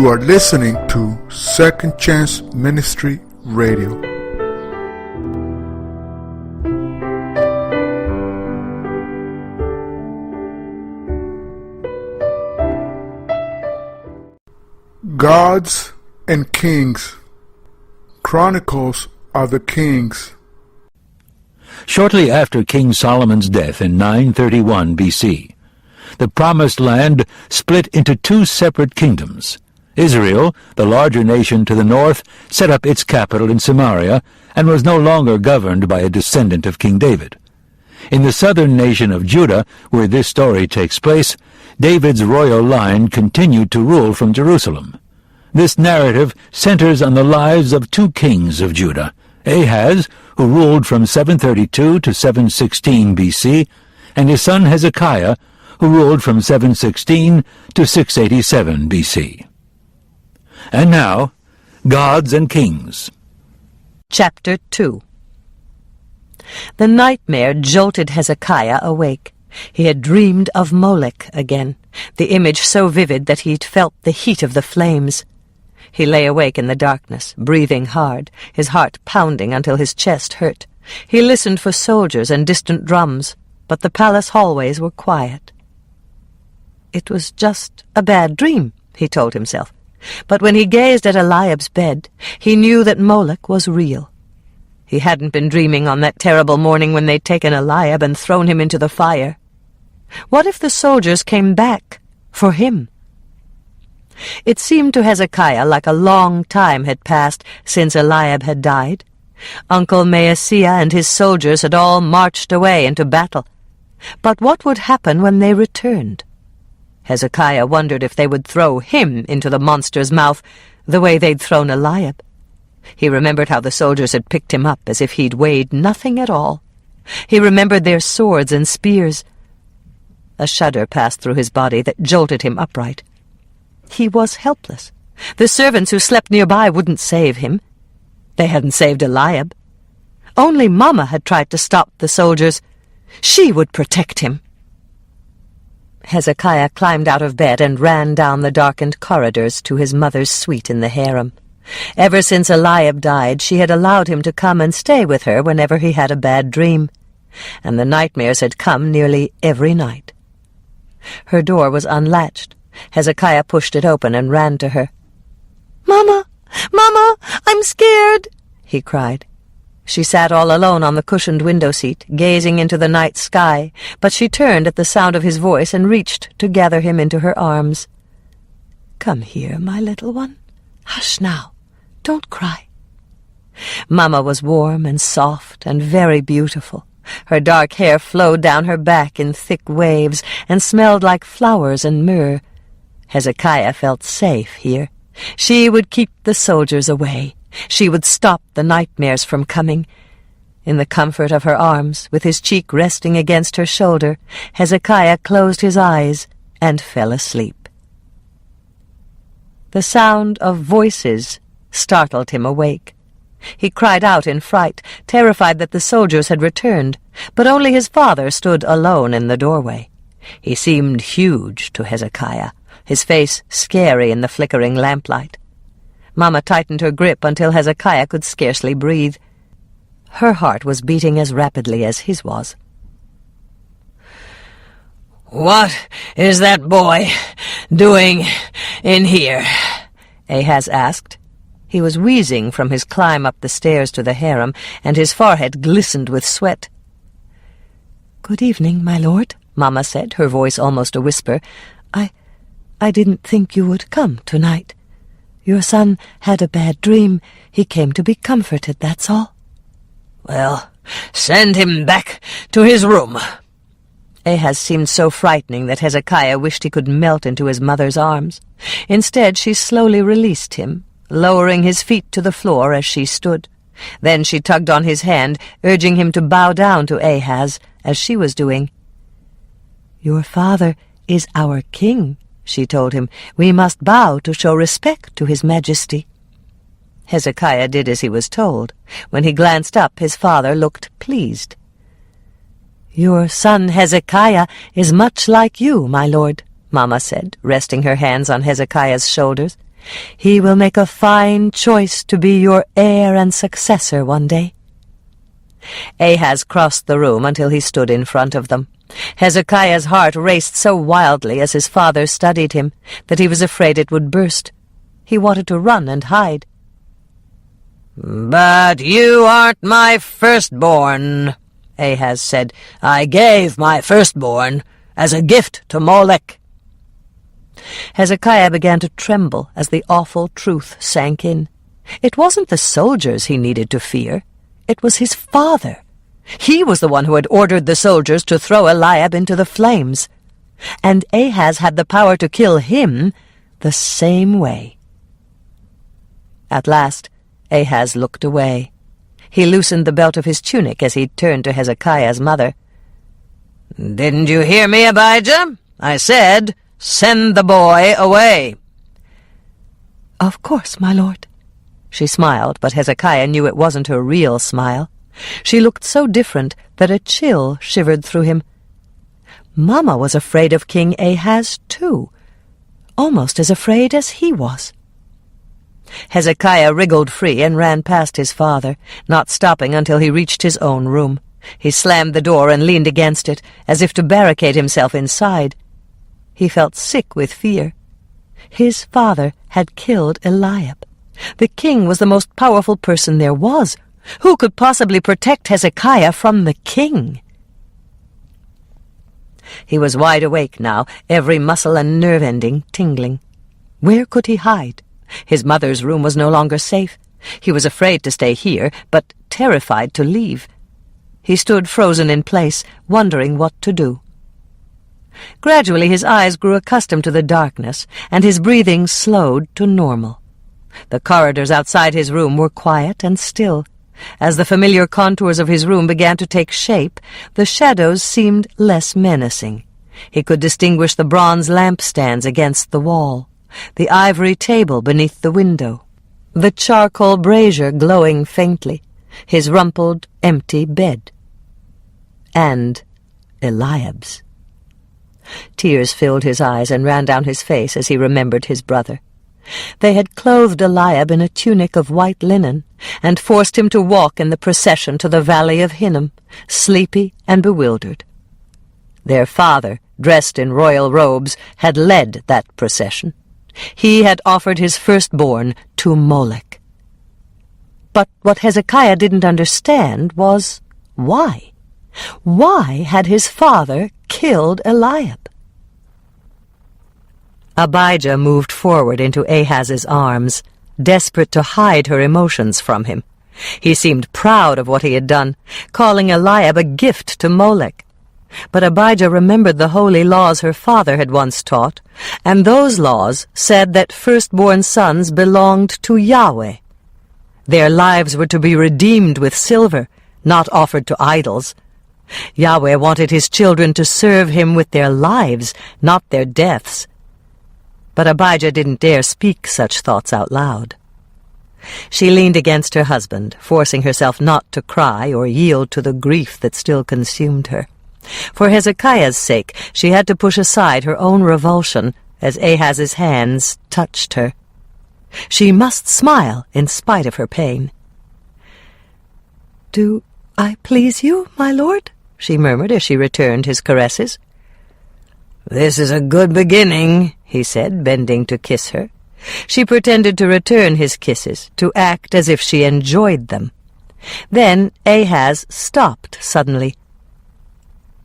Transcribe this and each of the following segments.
You are listening to Second Chance Ministry Radio. Gods and Kings. Chronicles of the Kings. Shortly after King Solomon's death in 931 BC, the Promised Land split into two separate kingdoms. Israel, the larger nation to the north, set up its capital in Samaria and was no longer governed by a descendant of King David. In the southern nation of Judah, where this story takes place, David's royal line continued to rule from Jerusalem. This narrative centers on the lives of two kings of Judah, Ahaz, who ruled from 732 to 716 BC, and his son Hezekiah, who ruled from 716 to 687 BC. And now, Gods and Kings. Chapter 2. The nightmare jolted Hezekiah awake. He had dreamed of Molech again, the image so vivid that he'd felt the heat of the flames. He lay awake in the darkness, breathing hard, his heart pounding until his chest hurt. He listened for soldiers and distant drums, but the palace hallways were quiet. It was just a bad dream, he told himself. But when he gazed at Eliab's bed, he knew that Molech was real. He hadn't been dreaming on that terrible morning when they'd taken Eliab and thrown him into the fire. What if the soldiers came back for him? It seemed to Hezekiah like a long time had passed since Eliab had died. Uncle Maaseiah and his soldiers had all marched away into battle. But what would happen when they returned? Hezekiah wondered if they would throw him into the monster's mouth the way they'd thrown Eliab. He remembered how the soldiers had picked him up as if he'd weighed nothing at all. He remembered their swords and spears. A shudder passed through his body that jolted him upright. He was helpless. The servants who slept nearby wouldn't save him. They hadn't saved Eliab. Only Mama had tried to stop the soldiers. She would protect him. Hezekiah climbed out of bed and ran down the darkened corridors to his mother's suite in the harem. Ever since Eliab died, she had allowed him to come and stay with her whenever he had a bad dream, and the nightmares had come nearly every night. Her door was unlatched. Hezekiah pushed it open and ran to her. "Mama! Mama! I'm scared!" he cried. She sat all alone on the cushioned window seat, gazing into the night sky, but she turned at the sound of his voice and reached to gather him into her arms. "Come here, my little one. Hush now. Don't cry." Mama was warm and soft and very beautiful. Her dark hair flowed down her back in thick waves and smelled like flowers and myrrh. Hezekiah felt safe here. She would keep the soldiers away. She would stop the nightmares from coming. In the comfort of her arms, with his cheek resting against her shoulder, Hezekiah closed his eyes and fell asleep. The sound of voices startled him awake. He cried out in fright, terrified that the soldiers had returned, but only his father stood alone in the doorway. He seemed huge to Hezekiah, his face scary in the flickering lamplight. Mama tightened her grip until Hezekiah could scarcely breathe. Her heart was beating as rapidly as his was. "What is that boy doing in here?" Ahaz asked. He was wheezing from his climb up the stairs to the harem, and his forehead glistened with sweat. "Good evening, my lord," Mama said, her voice almost a whisper. I didn't think you would come tonight. Your son had a bad dream. He came to be comforted, that's all." "Well, send him back to his room." Ahaz seemed so frightening that Hezekiah wished he could melt into his mother's arms. Instead, she slowly released him, lowering his feet to the floor as she stood. Then she tugged on his hand, urging him to bow down to Ahaz, as she was doing. "Your father is our king," she told him. "We must bow to show respect to his majesty." Hezekiah did as he was told. When he glanced up, his father looked pleased. "Your son Hezekiah is much like you, my lord," Mama said, resting her hands on Hezekiah's shoulders. He will make a fine choice to be your heir and successor one day." Ahaz crossed the room until he stood in front of them. Hezekiah's heart raced so wildly as his father studied him that he was afraid it would burst. He wanted to run and hide. "But you aren't my firstborn," Ahaz said. "I gave my firstborn as a gift to Molech." Hezekiah began to tremble as the awful truth sank in. It wasn't the soldiers he needed to fear. It was his father. He was the one who had ordered the soldiers to throw Eliab into the flames. And Ahaz had the power to kill him the same way. At last, Ahaz looked away. He loosened the belt of his tunic as he turned to Hezekiah's mother. "Didn't you hear me, Abijah? I said, send the boy away." "Of course, my lord." She smiled, but Hezekiah knew it wasn't her real smile. She looked so different that a chill shivered through him. Mama was afraid of King Ahaz, too, almost as afraid as he was. Hezekiah wriggled free and ran past his father, not stopping until he reached his own room. He slammed the door and leaned against it, as if to barricade himself inside. He felt sick with fear. His father had killed Eliab. The king was the most powerful person there was. Who could possibly protect Hezekiah from the king? He was wide awake now, every muscle and nerve ending tingling. Where could he hide? His mother's room was no longer safe. He was afraid to stay here, but terrified to leave. He stood frozen in place, wondering what to do. Gradually his eyes grew accustomed to the darkness, and his breathing slowed to normal. The corridors outside his room were quiet and still. As the familiar contours of his room began to take shape, the shadows seemed less menacing. He could distinguish the bronze lampstands against the wall, the ivory table beneath the window, the charcoal brazier glowing faintly, his rumpled, empty bed. And Eliab's. Tears filled his eyes and ran down his face as he remembered his brother. They had clothed Eliab in a tunic of white linen and forced him to walk in the procession to the valley of Hinnom, sleepy and bewildered. Their father, dressed in royal robes, had led that procession. He had offered his firstborn to Molech. But what Hezekiah didn't understand was why. Why had his father killed Eliab? Abijah moved forward into Ahaz's arms, desperate to hide her emotions from him. He seemed proud of what he had done, calling Eliab a gift to Molech. But Abijah remembered the holy laws her father had once taught, and those laws said that firstborn sons belonged to Yahweh. Their lives were to be redeemed with silver, not offered to idols. Yahweh wanted his children to serve him with their lives, not their deaths. But Abijah didn't dare speak such thoughts out loud. She leaned against her husband, forcing herself not to cry or yield to the grief that still consumed her. For Hezekiah's sake, she had to push aside her own revulsion as Ahaz's hands touched her. She must smile in spite of her pain. "Do I please you, my lord?" she murmured as she returned his caresses. "This is a good beginning," he said, bending to kiss her. She pretended to return his kisses, to act as if she enjoyed them. Then Ahaz stopped suddenly.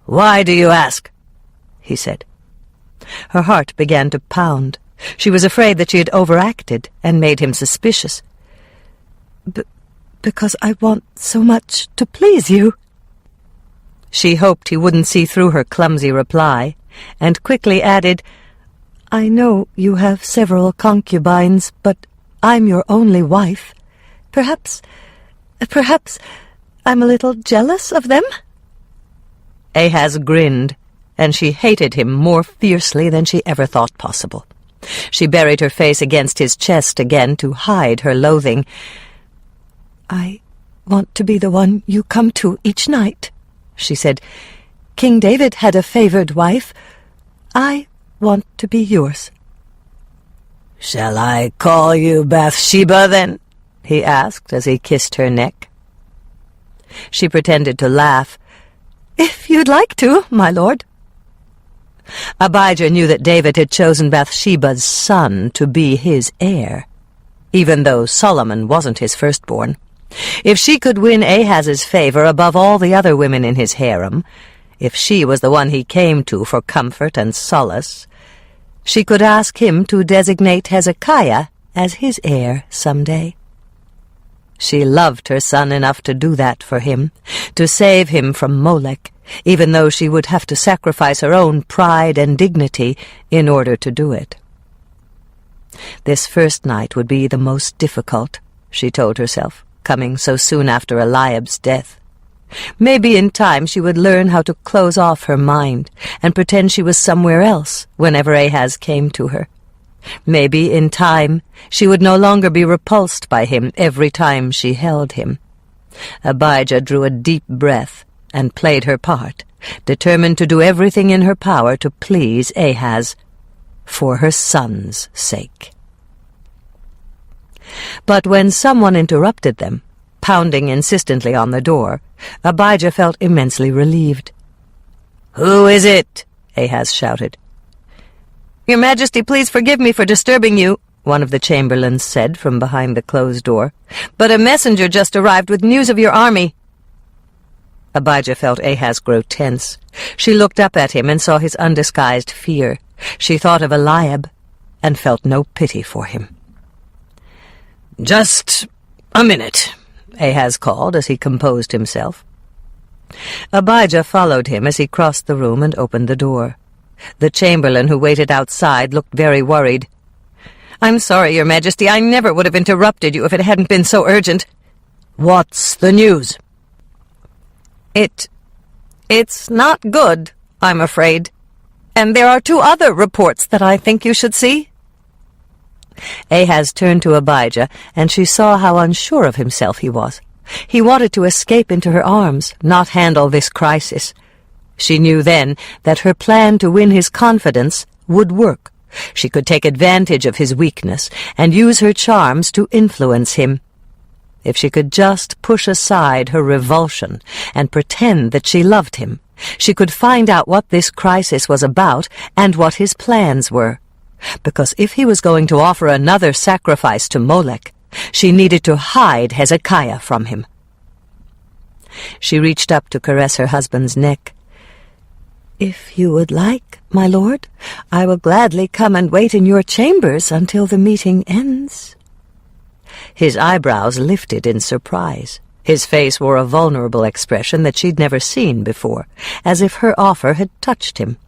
"Why do you ask?" he said. Her heart began to pound. She was afraid that she had overacted and made him suspicious. Because I want so much to please you." She hoped he wouldn't see through her clumsy reply, and quickly added, "I know you have several concubines, but I'm your only wife. Perhaps I'm a little jealous of them?" Ahaz grinned, and she hated him more fiercely than she ever thought possible. She buried her face against his chest again to hide her loathing. "I want to be the one you come to each night," she said. "King David had a favored wife. I want to be yours." "Shall I call you Bathsheba, then?" he asked as he kissed her neck. She pretended to laugh. "If you'd like to, my lord." Abijah knew that David had chosen Bathsheba's son to be his heir, even though Solomon wasn't his firstborn. If she could win Ahaz's favor above all the other women in his harem, if she was the one he came to for comfort and solace, she could ask him to designate Hezekiah as his heir someday. She loved her son enough to do that for him, to save him from Molech, even though she would have to sacrifice her own pride and dignity in order to do it. This first night would be the most difficult, she told herself, coming so soon after Eliab's death. Maybe in time she would learn how to close off her mind and pretend she was somewhere else whenever Ahaz came to her. Maybe in time she would no longer be repulsed by him every time she held him. Abijah drew a deep breath and played her part, determined to do everything in her power to please Ahaz, for her son's sake. But when someone interrupted them, pounding insistently on the door, Abijah felt immensely relieved. "Who is it?" Ahaz shouted. "Your Majesty, please forgive me for disturbing you," one of the chamberlains said from behind the closed door, "but a messenger just arrived with news of your army." Abijah felt Ahaz grow tense. She looked up at him and saw his undisguised fear. She thought of Eliab and felt no pity for him. "Just a minute," Ahaz called as he composed himself. Abijah followed him as he crossed the room and opened the door. The chamberlain who waited outside looked very worried. "I'm sorry, Your Majesty. I never would have interrupted you if it hadn't been so urgent." "What's the news?" It's not good, I'm afraid. And there are 2 other reports that I think you should see." Ahaz turned to Abijah, and she saw how unsure of himself he was. He wanted to escape into her arms, not handle this crisis. She knew then that her plan to win his confidence would work. She could take advantage of his weakness and use her charms to influence him. If she could just push aside her revulsion and pretend that she loved him, she could find out what this crisis was about and what his plans were. Because if he was going to offer another sacrifice to Molech, she needed to hide Hezekiah from him. She reached up to caress her husband's neck. "If you would like, my lord, I will gladly come and wait in your chambers until the meeting ends." His eyebrows lifted in surprise. His face wore a vulnerable expression that she'd never seen before, as if her offer had touched him.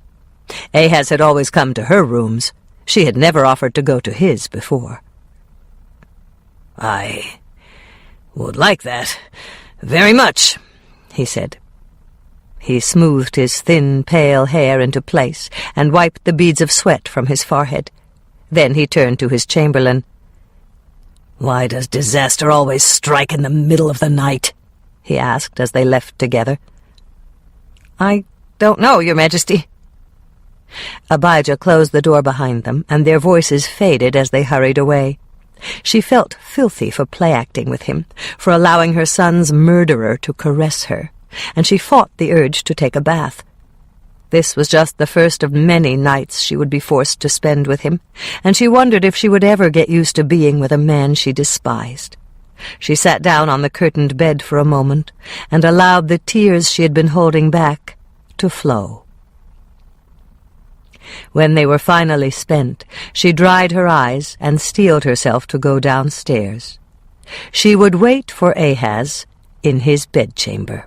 Ahaz had always come to her rooms. She had never offered to go to his before. "I would like that very much," he said. He smoothed his thin, pale hair into place and wiped the beads of sweat from his forehead. Then he turned to his chamberlain. "Why does disaster always strike in the middle of the night?" he asked as they left together. "I don't know, Your Majesty." Abijah closed the door behind them, and their voices faded as they hurried away. She felt filthy for play-acting with him, for allowing her son's murderer to caress her, and she fought the urge to take a bath. This was just the first of many nights she would be forced to spend with him, and she wondered if she would ever get used to being with a man she despised. She sat down on the curtained bed for a moment and allowed the tears she had been holding back to flow. When they were finally spent, she dried her eyes and steeled herself to go downstairs. She would wait for Ahaz in his bedchamber.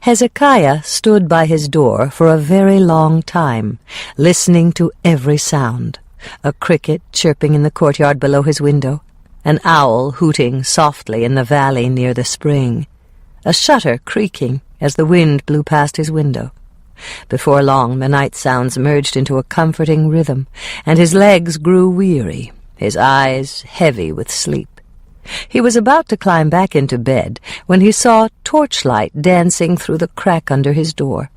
Hezekiah stood by his door for a very long time, listening to every sound, a cricket chirping in the courtyard below his window, an owl hooting softly in the valley near the spring, a shutter creaking as the wind blew past his window. Before long the night sounds merged into a comforting rhythm, and his legs grew weary, his eyes heavy with sleep. He was about to climb back into bed when he saw torchlight dancing through the crack under his door.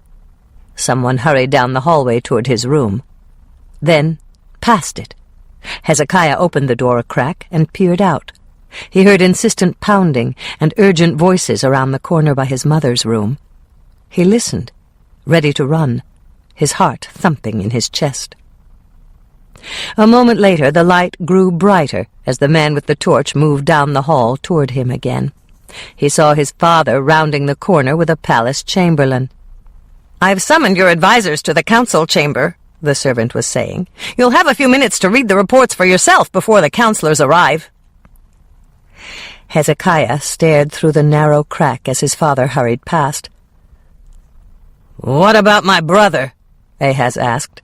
Someone hurried down the hallway toward his room. then past it. Hezekiah opened the door a crack and peered out. He heard insistent pounding and urgent voices around the corner by his mother's room. He listened, ready to run, his heart thumping in his chest. A moment later the light grew brighter as the man with the torch moved down the hall toward him again. He saw his father rounding the corner with a palace chamberlain. "I've summoned your advisers to the council chamber," the servant was saying. "You'll have a few minutes to read the reports for yourself before the counselors arrive." Hezekiah stared through the narrow crack as his father hurried past. "What about my brother?" Ahaz asked.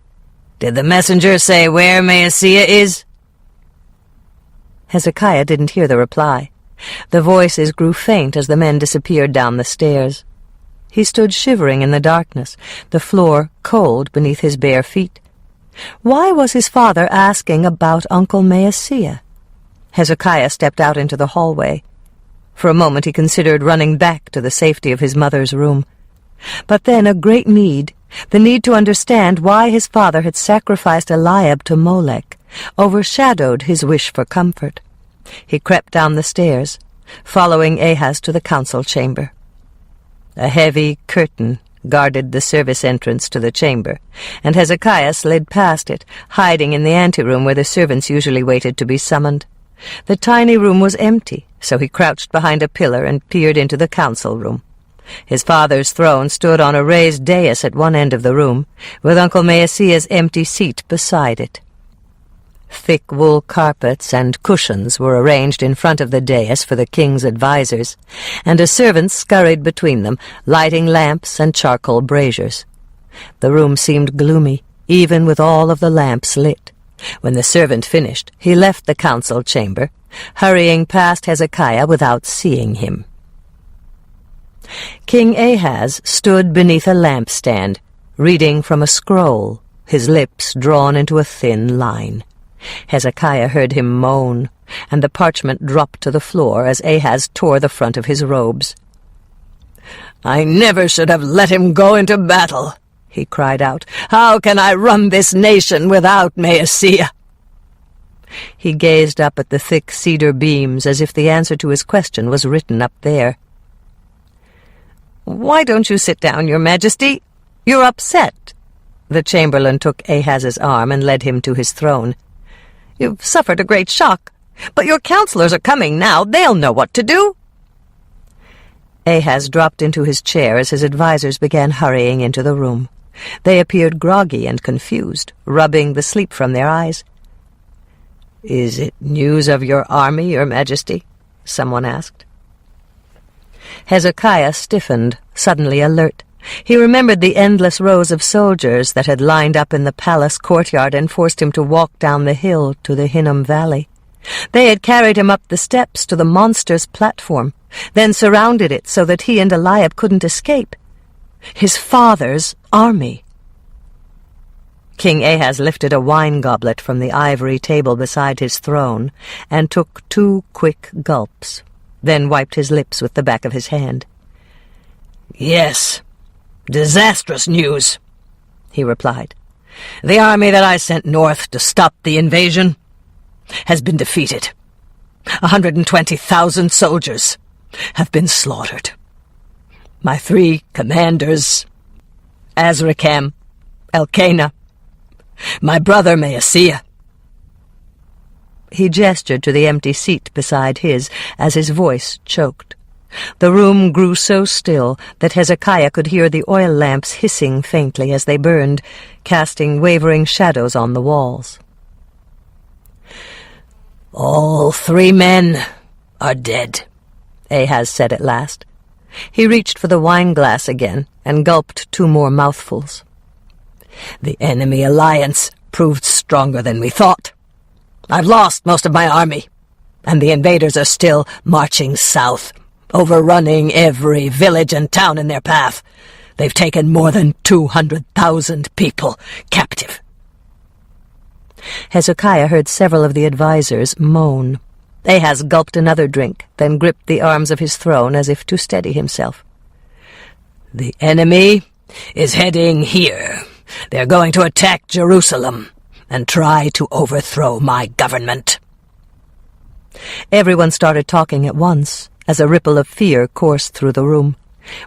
"Did the messenger say where Maaseiah is?" Hezekiah didn't hear the reply. The voices grew faint as the men disappeared down the stairs. He stood shivering in the darkness, the floor cold beneath his bare feet. Why was his father asking about Uncle Maaseiah? Hezekiah stepped out into the hallway. For a moment he considered running back to the safety of his mother's room. But then a great need, the need to understand why his father had sacrificed Eliab to Molech, overshadowed his wish for comfort. He crept down the stairs, following Ahaz to the council chamber. A heavy curtain guarded the service entrance to the chamber, and Hezekiah slid past it, hiding in the anteroom where the servants usually waited to be summoned. The tiny room was empty, so he crouched behind a pillar and peered into the council room. His father's throne stood on a raised dais at one end of the room, with Uncle Maaseiah's empty seat beside it. Thick wool carpets and cushions were arranged in front of the dais for the king's advisers, and a servant scurried between them, lighting lamps and charcoal braziers. The room seemed gloomy, even with all of the lamps lit. When the servant finished, he left the council chamber, hurrying past Hezekiah without seeing him. King Ahaz stood beneath a lampstand, reading from a scroll, his lips drawn into a thin line. Hezekiah heard him moan, and the parchment dropped to the floor as Ahaz tore the front of his robes. "I never should have let him go into battle," he cried out. "How can I run this nation without Maaseiah?" He gazed up at the thick cedar beams as if the answer to his question was written up there. "Why don't you sit down, Your Majesty? You're upset." The chamberlain took Ahaz's arm and led him to his throne. "You've suffered a great shock, but your counselors are coming now. They'll know what to do." Ahaz dropped into his chair as his advisers began hurrying into the room. They appeared groggy and confused, rubbing the sleep from their eyes. "Is it news of your army, Your Majesty?" someone asked. Hezekiah stiffened, suddenly alert. He remembered the endless rows of soldiers that had lined up in the palace courtyard and forced him to walk down the hill to the Hinnom Valley. They had carried him up the steps to the monster's platform, then surrounded it so that he and Eliab couldn't escape. His father's army. King Ahaz lifted a wine goblet from the ivory table beside his throne and took 2 quick gulps, then wiped his lips with the back of his hand. "Yes, disastrous news," he replied. "The army that I sent north to stop the invasion has been defeated. 120,000 soldiers have been slaughtered. My 3 commanders, Azrikam, Elkanah, my brother Maaseiah." He gestured to the empty seat beside his as his voice choked. The room grew so still that Hezekiah could hear the oil lamps hissing faintly as they burned, casting wavering shadows on the walls. "All 3 men are dead," Ahaz said at last. He reached for the wine glass again and gulped 2 more mouthfuls. "The enemy alliance proved stronger than we thought. I've lost most of my army, and the invaders are still marching south, overrunning every village and town in their path. They've taken more than 200,000 people captive." Hezekiah heard several of the advisers moan. Ahaz gulped another drink, then gripped the arms of his throne as if to steady himself. "The enemy is heading here. They're going to attack Jerusalem. and try to overthrow my government." Everyone started talking at once, as a ripple of fear coursed through the room.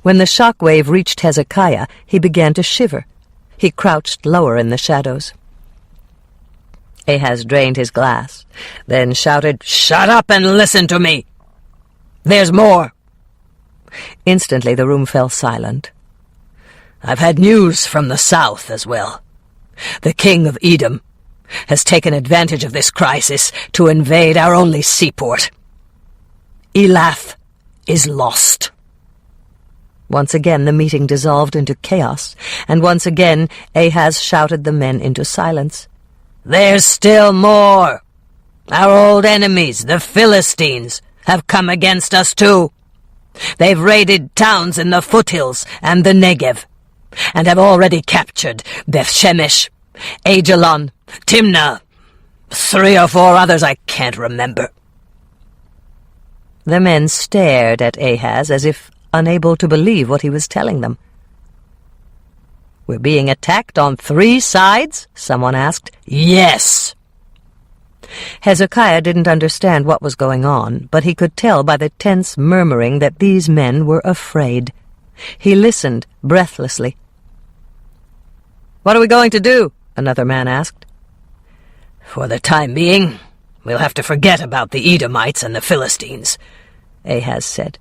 When the shockwave reached Hezekiah, he began to shiver. He crouched lower in the shadows. Ahaz drained his glass, then shouted, "Shut up and listen to me! There's more!" Instantly the room fell silent. "I've had news from the south as well. The king of Edom has taken advantage of this crisis to invade our only seaport. Elath is lost." Once again the meeting dissolved into chaos, and once again Ahaz shouted the men into silence. "There's still more! Our old enemies, the Philistines, have come against us too. They've raided towns in the foothills and the Negev, and have already captured Beth-Shemesh, Ajalon, Timnah, 3 or 4 others I can't remember." The men stared at Ahaz as if unable to believe what he was telling them. "We're being attacked on 3 sides?" someone asked. "Yes." Hezekiah didn't understand what was going on, but he could tell by the tense murmuring that these men were afraid. He listened breathlessly. "What are we going to do?" another man asked. "For the time being, we'll have to forget about the Edomites and the Philistines," Ahaz said.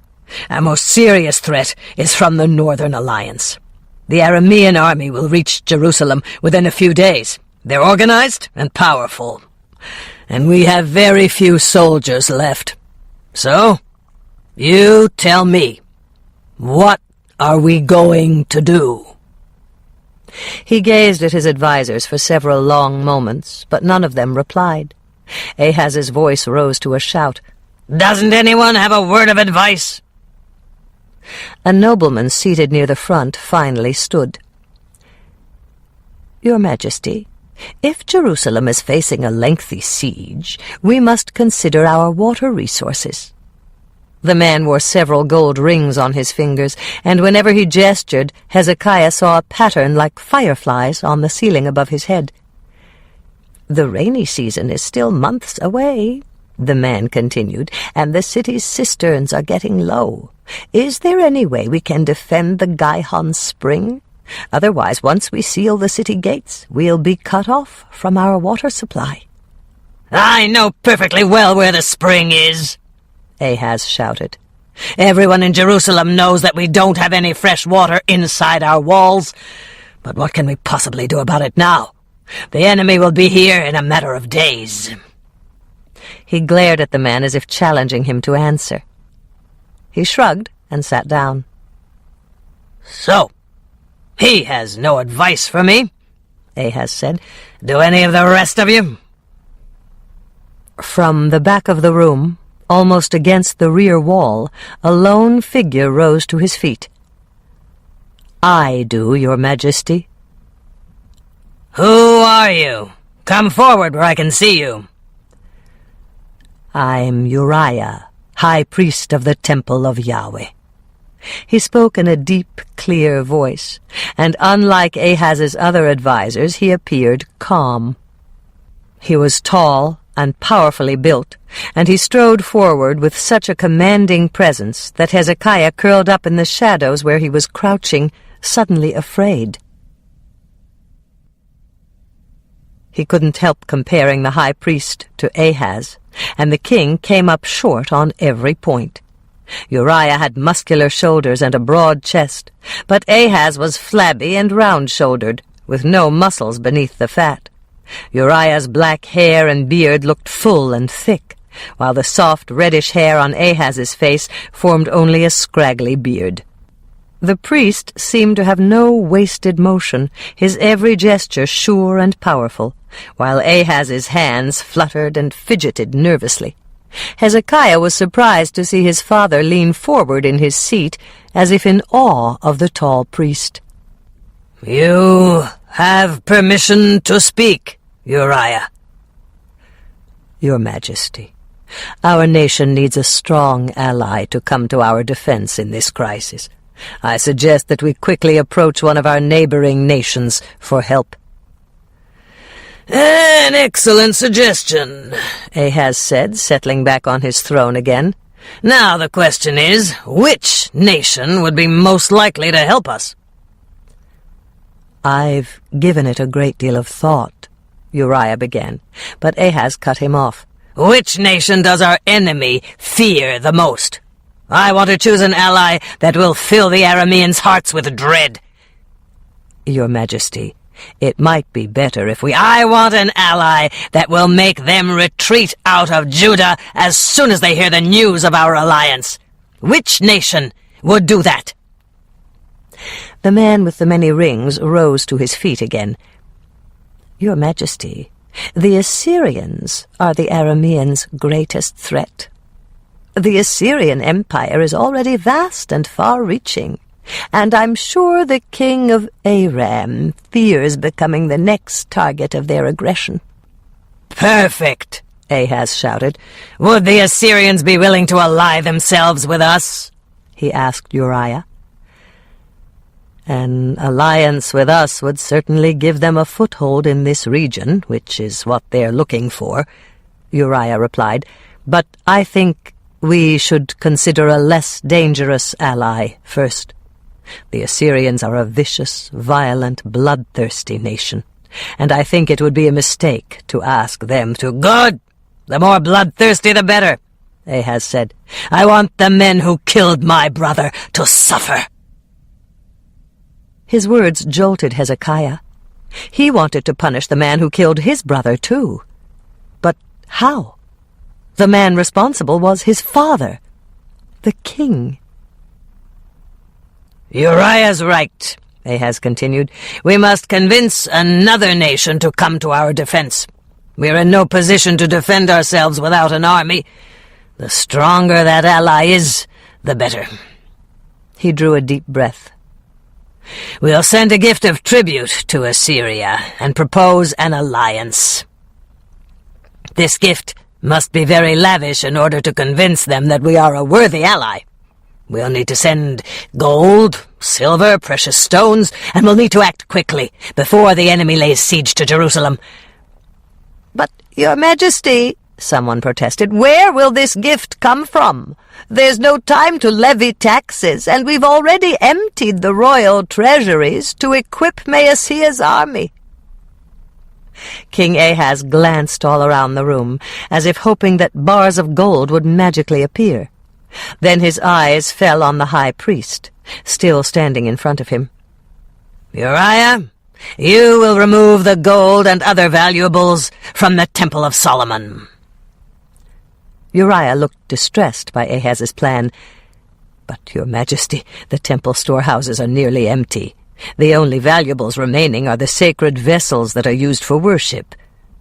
"Our most serious threat is from the Northern Alliance. The Aramean army will reach Jerusalem within a few days. They're organized and powerful, and we have very few soldiers left. So, you tell me, what are we going to do?" He gazed at his advisers for several long moments, but none of them replied. Ahaz's voice rose to a shout. "Doesn't anyone have a word of advice?" A nobleman seated near the front finally stood. "Your Majesty, if Jerusalem is facing a lengthy siege, we must consider our water resources." The man wore several gold rings on his fingers, and whenever he gestured, Hezekiah saw a pattern like fireflies on the ceiling above his head. "The rainy season is still months away," the man continued, "and the city's cisterns are getting low. Is there any way we can defend the Gihon spring? Otherwise, once we seal the city gates, we'll be cut off from our water supply." "I know perfectly well where the spring is," Ahaz shouted. "Everyone in Jerusalem knows that we don't have any fresh water inside our walls. But what can we possibly do about it now? The enemy will be here in a matter of days." He glared at the man as if challenging him to answer. He shrugged and sat down. "So, he has no advice for me," Ahaz said. "Do any of the rest of you?" From the back of the room, almost against the rear wall, a lone figure rose to his feet. "I do, Your Majesty." "Who are you? Come forward where I can see you." "I'm Uriah, High Priest of the Temple of Yahweh." He spoke in a deep, clear voice, and unlike Ahaz's other advisers, he appeared calm. He was tall and powerfully built, and he strode forward with such a commanding presence that Hezekiah curled up in the shadows where he was crouching, suddenly afraid. He couldn't help comparing the high priest to Ahaz, and the king came up short on every point. Uriah had muscular shoulders and a broad chest, but Ahaz was flabby and round-shouldered, with no muscles beneath the fat. Uriah's black hair and beard looked full and thick, while the soft reddish hair on Ahaz's face formed only a scraggly beard. The priest seemed to have no wasted motion, his every gesture sure and powerful, while Ahaz's hands fluttered and fidgeted nervously. Hezekiah was surprised to see his father lean forward in his seat, as if in awe of the tall priest. "You have permission to speak, Uriah." "Your Majesty, our nation needs a strong ally to come to our defense in this crisis. I suggest that we quickly approach one of our neighboring nations for help." An excellent suggestion, Ahaz said, settling back on his throne again. Now the question is, which nation would be most likely to help us? I've given it a great deal of thought, Uriah began, but Ahaz cut him off. Which nation does our enemy fear the most? I want to choose an ally that will fill the Arameans' hearts with dread. Your Majesty, it might be better if I want an ally that will make them retreat out of Judah as soon as they hear the news of our alliance. Which nation would do that? The man with the many rings rose to his feet again. Your Majesty, the Assyrians are the Arameans' greatest threat. The Assyrian Empire is already vast and far-reaching, and I'm sure the king of Aram fears becoming the next target of their aggression. Perfect, Ahaz shouted. Would the Assyrians be willing to ally themselves with us? He asked Uriah. An alliance with us would certainly give them a foothold in this region, which is what they're looking for, Uriah replied. But I think we should consider a less dangerous ally first. The Assyrians are a vicious, violent, bloodthirsty nation, and I think it would be a mistake to ask them to— Good! The more bloodthirsty the better, Ahaz said. I want the men who killed my brother to suffer. His words jolted Hezekiah. He wanted to punish the man who killed his brother, too. But how? The man responsible was his father, the king. Uriah's right, Ahaz continued. We must convince another nation to come to our defense. We are in no position to defend ourselves without an army. The stronger that ally is, the better. He drew a deep breath. We'll send a gift of tribute to Assyria and propose an alliance. This gift must be very lavish in order to convince them that we are a worthy ally. We'll need to send gold, silver, precious stones, and we'll need to act quickly before the enemy lays siege to Jerusalem. But, Your Majesty, someone protested, where will this gift come from? There's no time to levy taxes, and we've already emptied the royal treasuries to equip Maaseiah's army. King Ahaz glanced all around the room, as if hoping that bars of gold would magically appear. Then his eyes fell on the high priest, still standing in front of him. Uriah, you will remove the gold and other valuables from the Temple of Solomon. Uriah looked distressed by Ahaz's plan. But, Your Majesty, the temple storehouses are nearly empty. The only valuables remaining are the sacred vessels that are used for worship.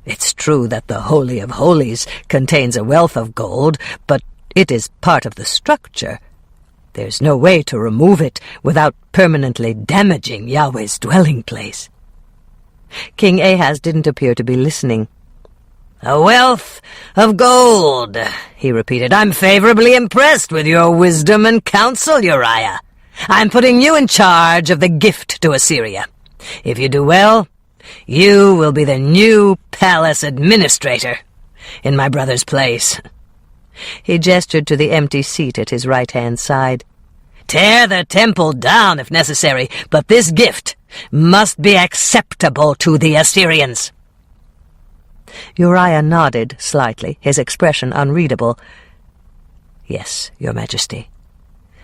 It's true that the Holy of Holies contains a wealth of gold, but it is part of the structure. There's no way to remove it without permanently damaging Yahweh's dwelling place. King Ahaz didn't appear to be listening. A wealth of gold, he repeated. I'm favorably impressed with your wisdom and counsel, Uriah. I'm putting you in charge of the gift to Assyria. If you do well, you will be the new palace administrator in my brother's place. He gestured to the empty seat at his right-hand side. Tear the temple down if necessary, but this gift must be acceptable to the Assyrians. Uriah nodded slightly, his expression unreadable. Yes, Your Majesty.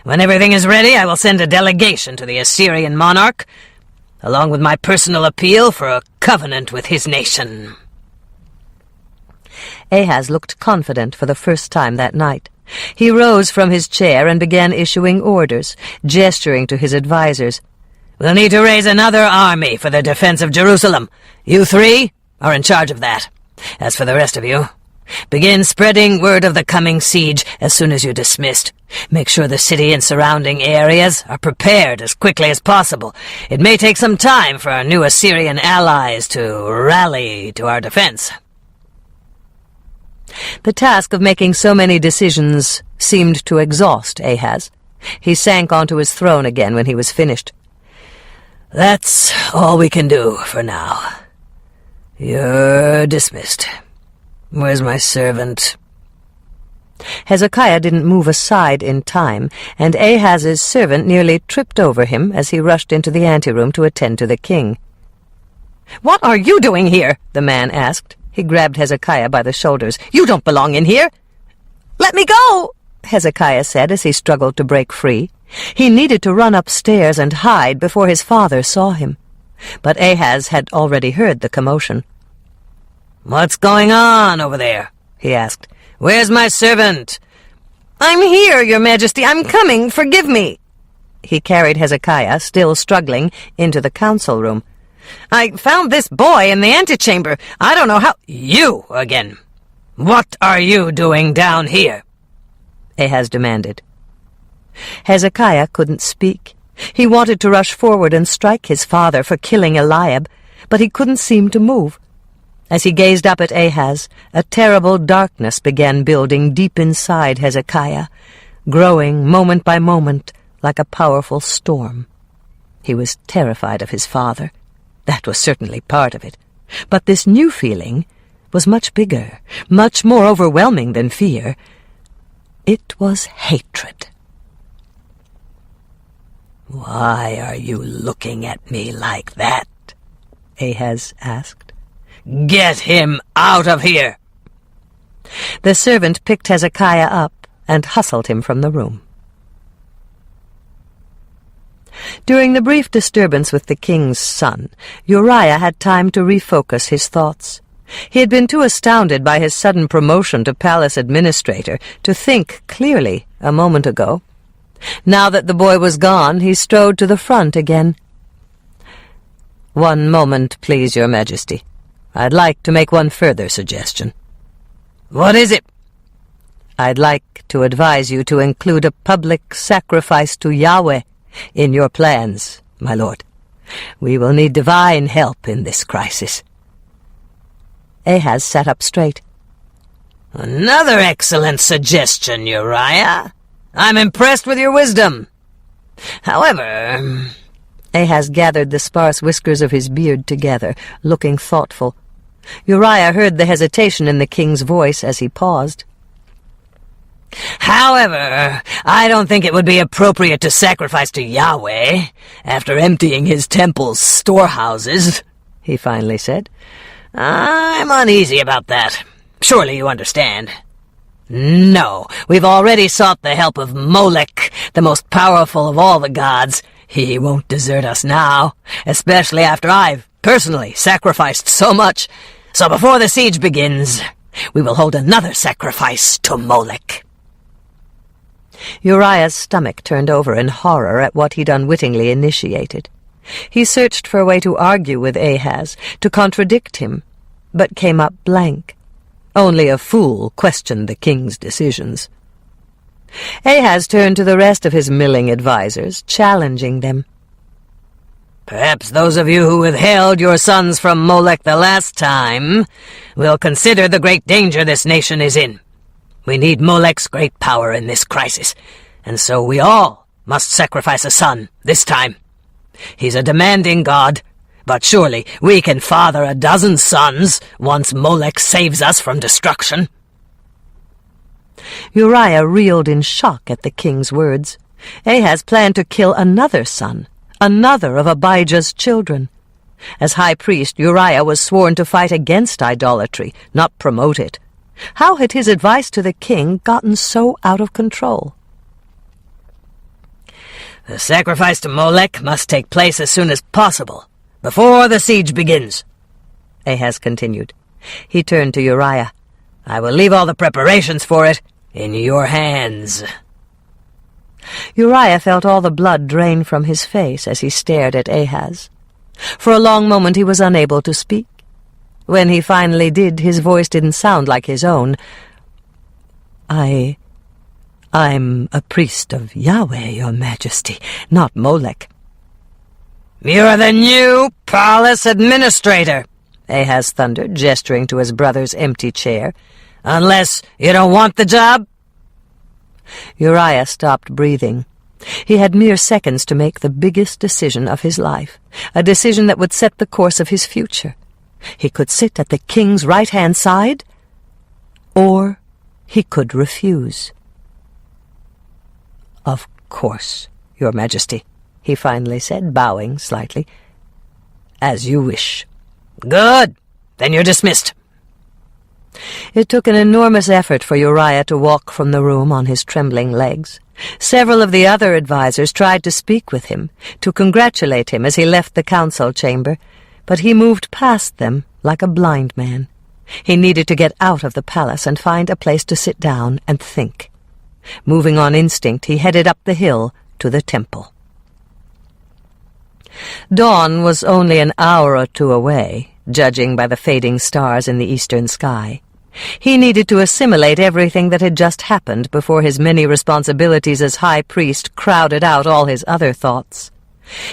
When everything is ready, I will send a delegation to the Assyrian monarch, along with my personal appeal for a covenant with his nation. Ahaz looked confident for the first time that night. He rose from his chair and began issuing orders, gesturing to his advisers. We'll need to raise another army for the defense of Jerusalem. You three are in charge of that. As for the rest of you, begin spreading word of the coming siege as soon as you're dismissed. Make sure the city and surrounding areas are prepared as quickly as possible. It may take some time for our new Assyrian allies to rally to our defense. The task of making so many decisions seemed to exhaust Ahaz. He sank onto his throne again when he was finished. That's all we can do for now. You're dismissed. Where's my servant? Hezekiah didn't move aside in time, and Ahaz's servant nearly tripped over him as he rushed into the anteroom to attend to the king. "What are you doing here?" the man asked. He grabbed Hezekiah by the shoulders. "You don't belong in here." "Let me go," Hezekiah said as he struggled to break free. He needed to run upstairs and hide before his father saw him. But Ahaz had already heard the commotion. "What's going on over there?" he asked. "Where's my servant?" "I'm here, your majesty. I'm coming. Forgive me." He carried Hezekiah, still struggling, into the council room. "I found this boy in the antechamber. I don't know how—" "You again. What are you doing down here?" Ahaz demanded. Hezekiah couldn't speak. He wanted to rush forward and strike his father for killing Eliab, but he couldn't seem to move. As he gazed up at Ahaz, a terrible darkness began building deep inside Hezekiah, growing moment by moment like a powerful storm. He was terrified of his father. That was certainly part of it. But this new feeling was much bigger, much more overwhelming than fear. It was hatred. "Why are you looking at me like that?" Ahaz asked. "Get him out of here!" The servant picked Hezekiah up and hustled him from the room. During the brief disturbance with the king's son, Uriah had time to refocus his thoughts. He had been too astounded by his sudden promotion to palace administrator to think clearly a moment ago. Now that the boy was gone, he strode to the front again. "One moment, please, your majesty. I'd like to make one further suggestion." "What is it?" "I'd like to advise you to include a public sacrifice to Yahweh in your plans, my lord. We will need divine help in this crisis." Ahaz sat up straight. "Another excellent suggestion, Uriah. I'm impressed with your wisdom. However—" Ahaz gathered the sparse whiskers of his beard together, looking thoughtful. Uriah heard the hesitation in the king's voice as he paused. "However, I don't think it would be appropriate to sacrifice to Yahweh after emptying his temple's storehouses," he finally said. "I'm uneasy about that. Surely you understand." "No, we've already sought the help of Molech, the most powerful of all the gods. He won't desert us now, especially after I've personally sacrificed so much. So before the siege begins, we will hold another sacrifice to Molech." Uriah's stomach turned over in horror at what he'd unwittingly initiated. He searched for a way to argue with Ahaz, to contradict him, but came up blank. Only a fool questioned the king's decisions. Ahaz turned to the rest of his milling advisers, challenging them. "Perhaps those of you who withheld your sons from Molech the last time will consider the great danger this nation is in. We need Molech's great power in this crisis, and so we all must sacrifice a son this time. He's a demanding god, but surely we can father a dozen sons once Molech saves us from destruction." Uriah reeled in shock at the king's words. Ahaz planned to kill another son, another of Abijah's children. As high priest, Uriah was sworn to fight against idolatry, not promote it. How had his advice to the king gotten so out of control? "The sacrifice to Molech must take place as soon as possible, before the siege begins," Ahaz continued. He turned to Uriah. "I will leave all the preparations for it in your hands." Uriah felt all the blood drain from his face as he stared at Ahaz. For a long moment he was unable to speak. When he finally did, his voice didn't sound like his own. I'm a priest of Yahweh, your majesty, not Molech." "You're the new palace administrator," Ahaz thundered, gesturing to his brother's empty chair. "Unless you don't want the job?" Uriah stopped breathing. He had mere seconds to make the biggest decision of his life, a decision that would set the course of his future. He could sit at the king's right-hand side, or he could refuse. "Of course, Your Majesty," he finally said, bowing slightly. "As you wish." "Good. Then you're dismissed." It took an enormous effort for Uriah to walk from the room on his trembling legs. Several of the other advisers tried to speak with him, to congratulate him as he left the council chamber, but he moved past them like a blind man. He needed to get out of the palace and find a place to sit down and think. Moving on instinct, he headed up the hill to the temple. Dawn was only an hour or two away, judging by the fading stars in the eastern sky. He needed to assimilate everything that had just happened before his many responsibilities as high priest crowded out all his other thoughts.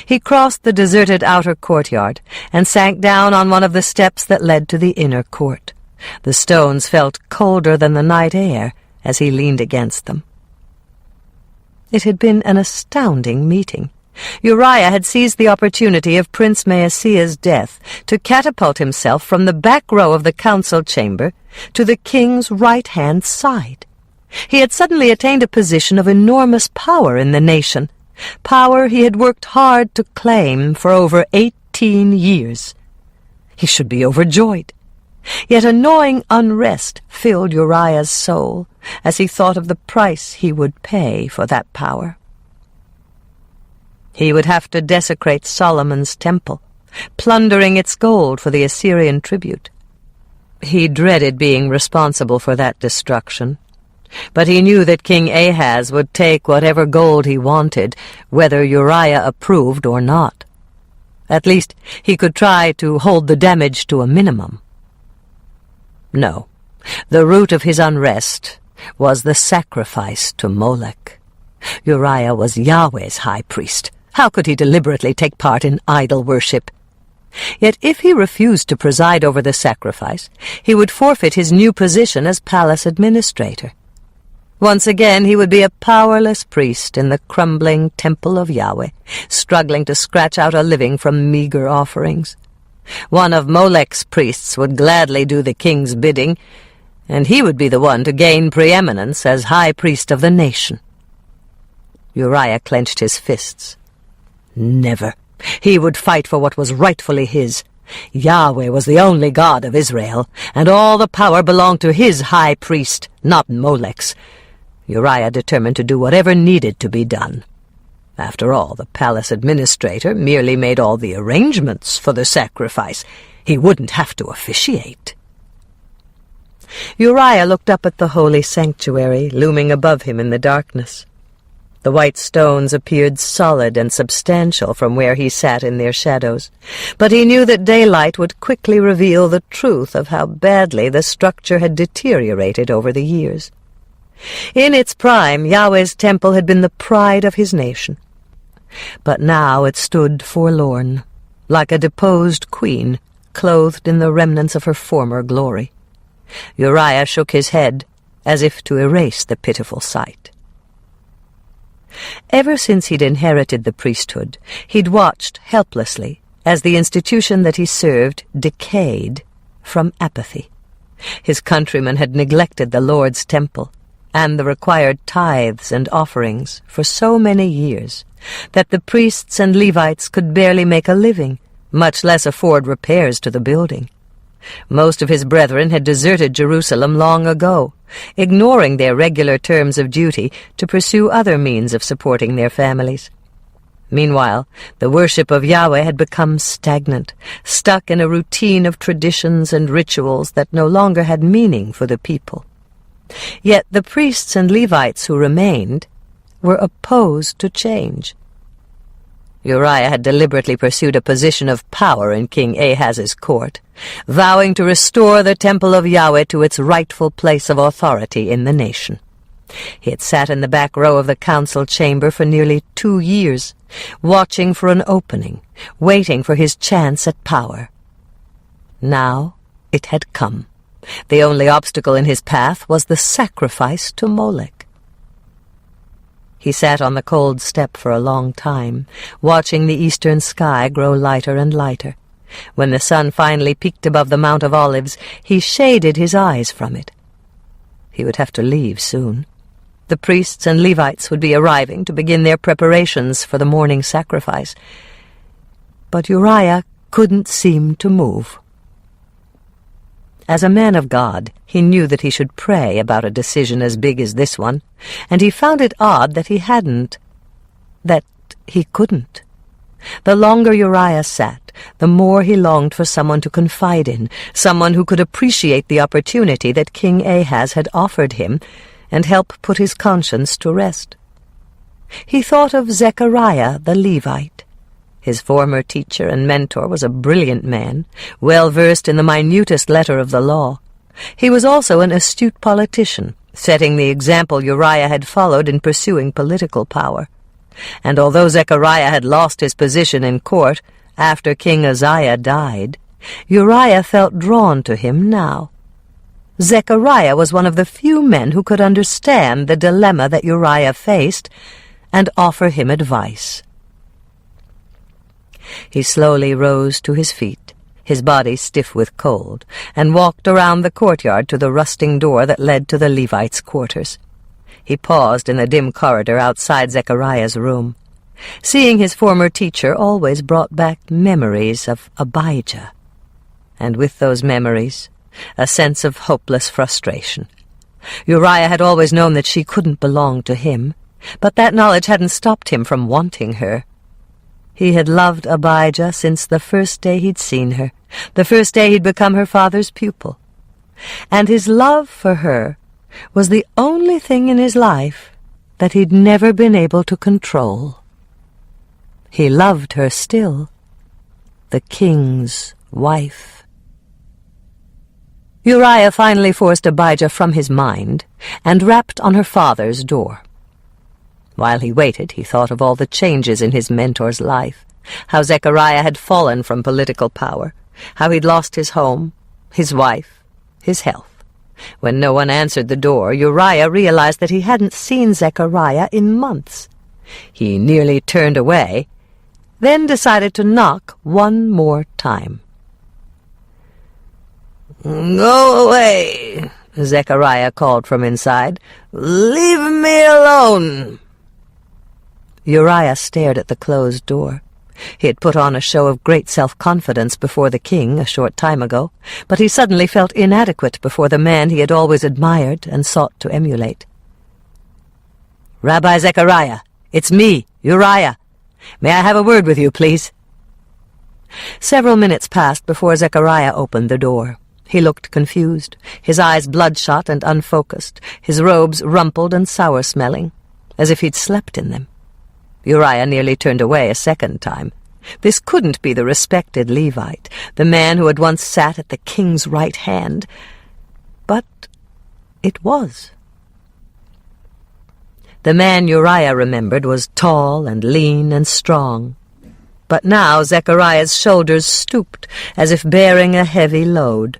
He crossed the deserted outer courtyard and sank down on one of the steps that led to the inner court. The stones felt colder than the night air as he leaned against them. It had been an astounding meeting. Uriah had seized the opportunity of Prince Maaseiah's death to catapult himself from the back row of the council chamber to the king's right-hand side. He had suddenly attained a position of enormous power in the nation, power he had worked hard to claim for over 18 years. He should be overjoyed. Yet a gnawing unrest filled Uriah's soul as he thought of the price he would pay for that power. He would have to desecrate Solomon's temple, plundering its gold for the Assyrian tribute. He dreaded being responsible for that destruction, but he knew that King Ahaz would take whatever gold he wanted, whether Uriah approved or not. At least he could try to hold the damage to a minimum. No, the root of his unrest was the sacrifice to Molech. Uriah was Yahweh's high priest. How could he deliberately take part in idol worship? Yet if he refused to preside over the sacrifice, he would forfeit his new position as palace administrator. Once again he would be a powerless priest in the crumbling temple of Yahweh, struggling to scratch out a living from meager offerings. One of Molech's priests would gladly do the king's bidding, and he would be the one to gain preeminence as high priest of the nation. Uriah clenched his fists. Never. He would fight for what was rightfully his. Yahweh was the only God of Israel, and all the power belonged to his high priest, not Molech's. Uriah determined to do whatever needed to be done. After all, the palace administrator merely made all the arrangements for the sacrifice. He wouldn't have to officiate. Uriah looked up at the holy sanctuary looming above him in the darkness. The white stones appeared solid and substantial from where he sat in their shadows, but he knew that daylight would quickly reveal the truth of how badly the structure had deteriorated over the years. In its prime, Yahweh's temple had been the pride of his nation, but now it stood forlorn, like a deposed queen, clothed in the remnants of her former glory. Uriah shook his head, as if to erase the pitiful sight. Ever since he'd inherited the priesthood, he'd watched helplessly as the institution that he served decayed from apathy. His countrymen had neglected the Lord's temple and the required tithes and offerings for so many years that the priests and Levites could barely make a living, much less afford repairs to the building. Most of his brethren had deserted Jerusalem long ago, ignoring their regular terms of duty to pursue other means of supporting their families. Meanwhile, the worship of Yahweh had become stagnant, stuck in a routine of traditions and rituals that no longer had meaning for the people. Yet the priests and Levites who remained were opposed to change. Uriah had deliberately pursued a position of power in King Ahaz's court, vowing to restore the temple of Yahweh to its rightful place of authority in the nation. He had sat in the back row of the council chamber for nearly 2 years, watching for an opening, waiting for his chance at power. Now it had come. The only obstacle in his path was the sacrifice to Molech. He sat on the cold step for a long time, watching the eastern sky grow lighter and lighter, When the sun finally peaked above the Mount of Olives, he shaded his eyes from it. He would have to leave soon. The priests and Levites would be arriving to begin their preparations for the morning sacrifice. But Uriah couldn't seem to move. As a man of God, he knew that he should pray about a decision as big as this one, and he found it odd that he hadn't, that he couldn't. The longer Uriah sat, the more he longed for someone to confide in, someone who could appreciate the opportunity that King Ahaz had offered him and help put his conscience to rest. He thought of Zechariah the Levite. His former teacher and mentor was a brilliant man, well versed in the minutest letter of the law. He was also an astute politician, setting the example Uriah had followed in pursuing political power. And although Zechariah had lost his position in court after King Uzziah died, Uriah felt drawn to him now. Zechariah was one of the few men who could understand the dilemma that Uriah faced and offer him advice. He slowly rose to his feet, his body stiff with cold, and walked around the courtyard to the rusting door that led to the Levites' quarters. He paused in the dim corridor outside Zechariah's room. Seeing his former teacher always brought back memories of Abijah, and with those memories, a sense of hopeless frustration. Uriah had always known that she couldn't belong to him, but that knowledge hadn't stopped him from wanting her. He had loved Abijah since the first day he'd seen her, the first day he'd become her father's pupil. And his love for her was the only thing in his life that he'd never been able to control. He loved her still, the king's wife. Uriah finally forced Abijah from his mind and rapped on her father's door. While he waited, he thought of all the changes in his mentor's life, how Zechariah had fallen from political power, how he'd lost his home, his wife, his health. When no one answered the door, Uriah realized that he hadn't seen Zechariah in months. He nearly turned away, then decided to knock one more time. "Go away," Zechariah called from inside. "Leave me alone." Uriah stared at the closed door. He had put on a show of great self-confidence before the king a short time ago, but he suddenly felt inadequate before the man he had always admired and sought to emulate. "Rabbi Zechariah, it's me, Uriah. May I have a word with you, please?" Several minutes passed before Zechariah opened the door. He looked confused, his eyes bloodshot and unfocused, his robes rumpled and sour-smelling, as if he'd slept in them. Uriah nearly turned away a second time. This couldn't be the respected Levite, the man who had once sat at the king's right hand. But it was. The man Uriah remembered was tall and lean and strong. But now Zechariah's shoulders stooped, as if bearing a heavy load.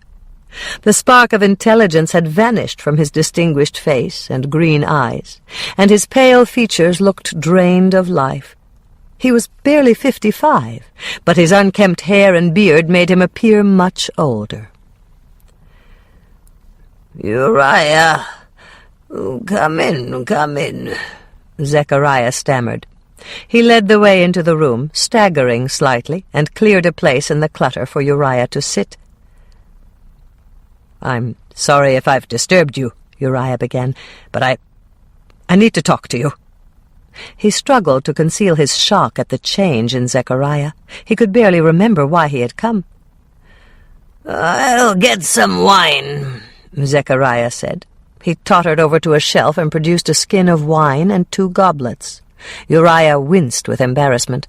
The spark of intelligence had vanished from his distinguished face and green eyes, and his pale features looked drained of life. He was barely 55, but his unkempt hair and beard made him appear much older. "Uriah, come in, Zechariah stammered. He led the way into the room, staggering slightly, and cleared a place in the clutter for Uriah to sit. "I'm sorry if I've disturbed you," Uriah began, "but I need to talk to you." He struggled to conceal his shock at the change in Zechariah. He could barely remember why he had come. "I'll get some wine," Zechariah said. He tottered over to a shelf and produced a skin of wine and 2 goblets. Uriah winced with embarrassment.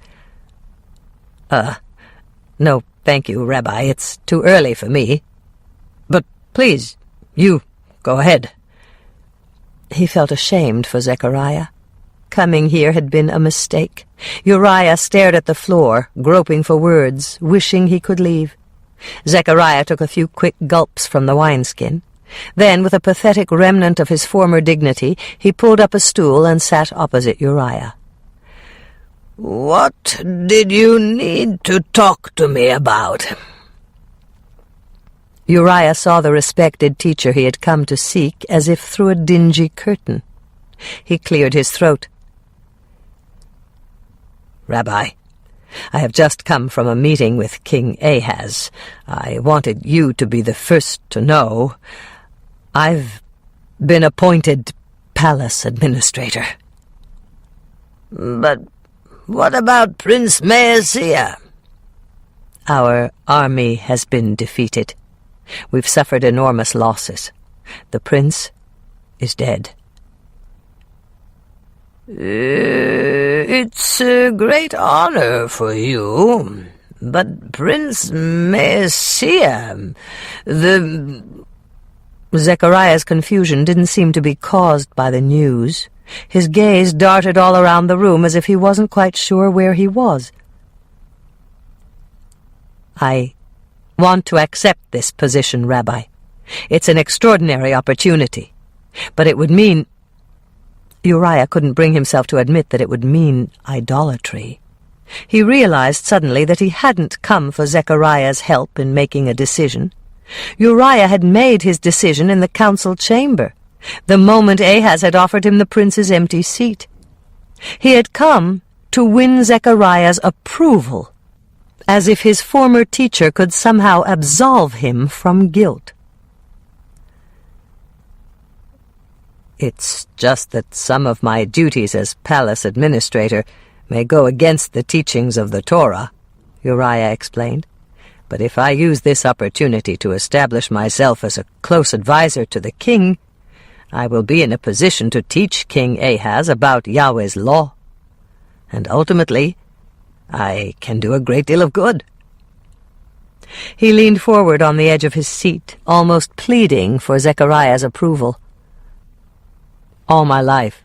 No, thank you, Rabbi. It's too early for me. But please, you go ahead." He felt ashamed for Zechariah. Coming here had been a mistake. Uriah stared at the floor, groping for words, wishing he could leave. Zechariah took a few quick gulps from the wineskin. Then, with a pathetic remnant of his former dignity, he pulled up a stool and sat opposite Uriah. What did you need to talk to me about? Uriah saw the respected teacher he had come to seek as if through a dingy curtain. He cleared his throat. Rabbi, I have just come from a meeting with King Ahaz. I wanted you to be the first to know. I've been appointed palace administrator. But what about Prince Maaseiah? Our army has been defeated. We've suffered enormous losses. The prince is dead. It's a great honor for you, but Prince Maaseiah, Zechariah's confusion didn't seem to be caused by the news. His gaze darted all around the room as if he wasn't quite sure where he was. I want to accept this position, Rabbi. It's an extraordinary opportunity, but it would mean... Uriah couldn't bring himself to admit that it would mean idolatry. He realized suddenly that he hadn't come for Zechariah's help in making a decision. Uriah had made his decision in the council chamber, the moment Ahaz had offered him the prince's empty seat. He had come to win Zechariah's approval, as if his former teacher could somehow absolve him from guilt. It's just that some of my duties as palace administrator may go against the teachings of the Torah, Uriah explained. But if I use this opportunity to establish myself as a close advisor to the king, I will be in a position to teach King Ahaz about Yahweh's law. And ultimately, I can do a great deal of good. He leaned forward on the edge of his seat, almost pleading for Zechariah's approval. All my life,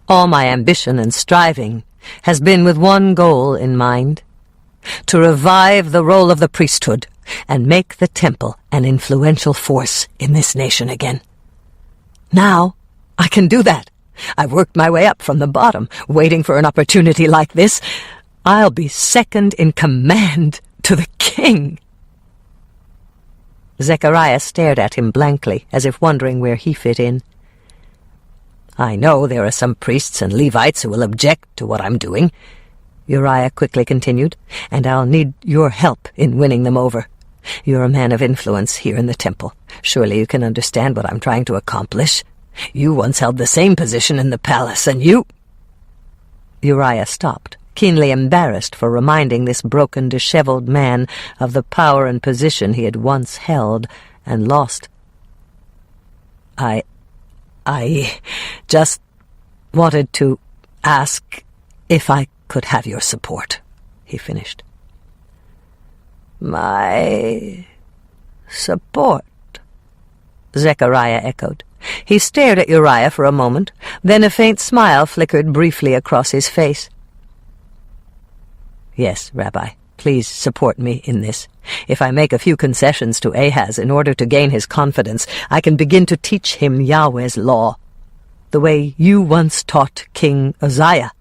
all my ambition and striving has been with one goal in mind: to revive the role of the priesthood and make the temple an influential force in this nation again. Now I can do that. I've worked my way up from the bottom, waiting for an opportunity like this. I'll be second in command to the king. Zechariah stared at him blankly, as if wondering where he fit in. I know there are some priests and Levites who will object to what I'm doing, Uriah quickly continued, and I'll need your help in winning them over. You're a man of influence here in the temple. Surely you can understand what I'm trying to accomplish. You once held the same position in the palace, and you... Uriah stopped, keenly embarrassed for reminding this broken, disheveled man of the power and position he had once held and lost. I just wanted to ask if I could have your support, he finished. My support? Zechariah echoed. He stared at Uriah for a moment, then a faint smile flickered briefly across his face. Yes, Rabbi, please support me in this. If I make a few concessions to Ahaz in order to gain his confidence, I can begin to teach him Yahweh's law, the way you once taught King Uzziah.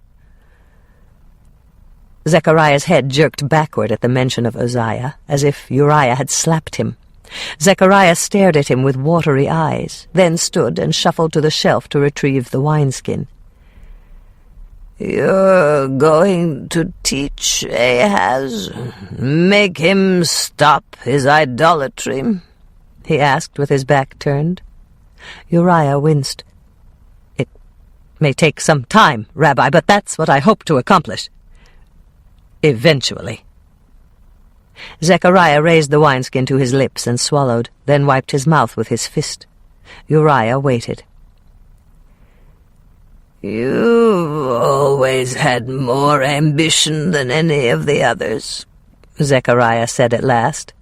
Zechariah's head jerked backward at the mention of Uzziah, as if Uriah had slapped him. Zechariah stared at him with watery eyes, then stood and shuffled to the shelf to retrieve the wineskin. You're going to teach Ahaz? Make him stop his idolatry? He asked with his back turned. Uriah winced. It may take some time, Rabbi, but that's what I hope to accomplish. Eventually. Zechariah raised the wineskin to his lips and swallowed, then wiped his mouth with his fist. Uriah waited. You've always had more ambition than any of the others, Zechariah said at last.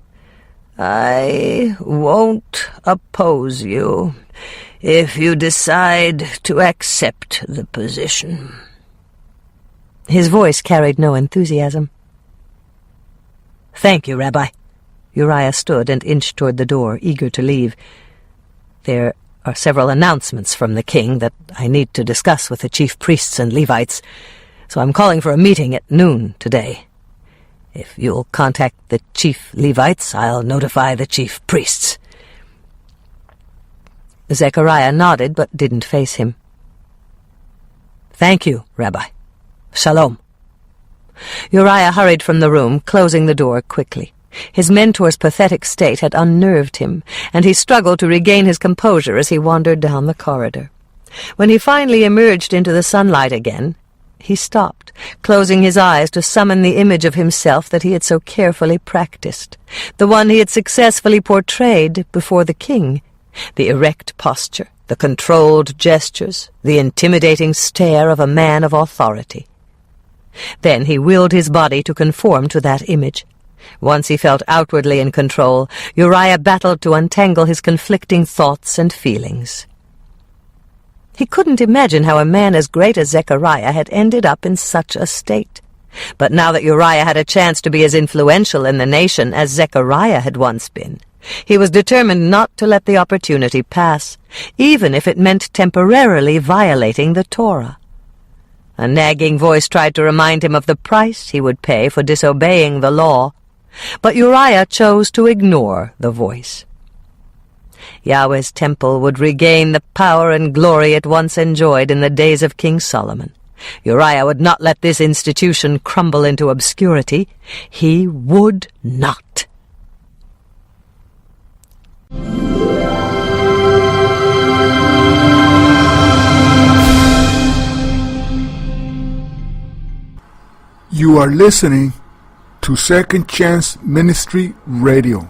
I won't oppose you if you decide to accept the position. His voice carried no enthusiasm. Thank you, Rabbi. Uriah stood and inched toward the door, eager to leave. There are several announcements from the king that I need to discuss with the chief priests and Levites. So I'm calling for a meeting at noon today. If you'll contact the chief Levites, I'll notify the chief priests." Zechariah nodded but didn't face him. "Thank you, Rabbi. Shalom." Uriah hurried from the room, closing the door quickly. His mentor's pathetic state had unnerved him, and he struggled to regain his composure as he wandered down the corridor. When he finally emerged into the sunlight again, he stopped, closing his eyes to summon the image of himself that he had so carefully practiced, the one he had successfully portrayed before the king, the erect posture, the controlled gestures, the intimidating stare of a man of authority. Then he willed his body to conform to that image. Once he felt outwardly in control, Uriah battled to untangle his conflicting thoughts and feelings. He couldn't imagine how a man as great as Zechariah had ended up in such a state. But now that Uriah had a chance to be as influential in the nation as Zechariah had once been, he was determined not to let the opportunity pass, even if it meant temporarily violating the Torah. A nagging voice tried to remind him of the price he would pay for disobeying the law, but Uriah chose to ignore the voice. Yahweh's temple would regain the power and glory it once enjoyed in the days of King Solomon. Uriah would not let this institution crumble into obscurity. He would not. You are listening to Second Chance Ministry Radio.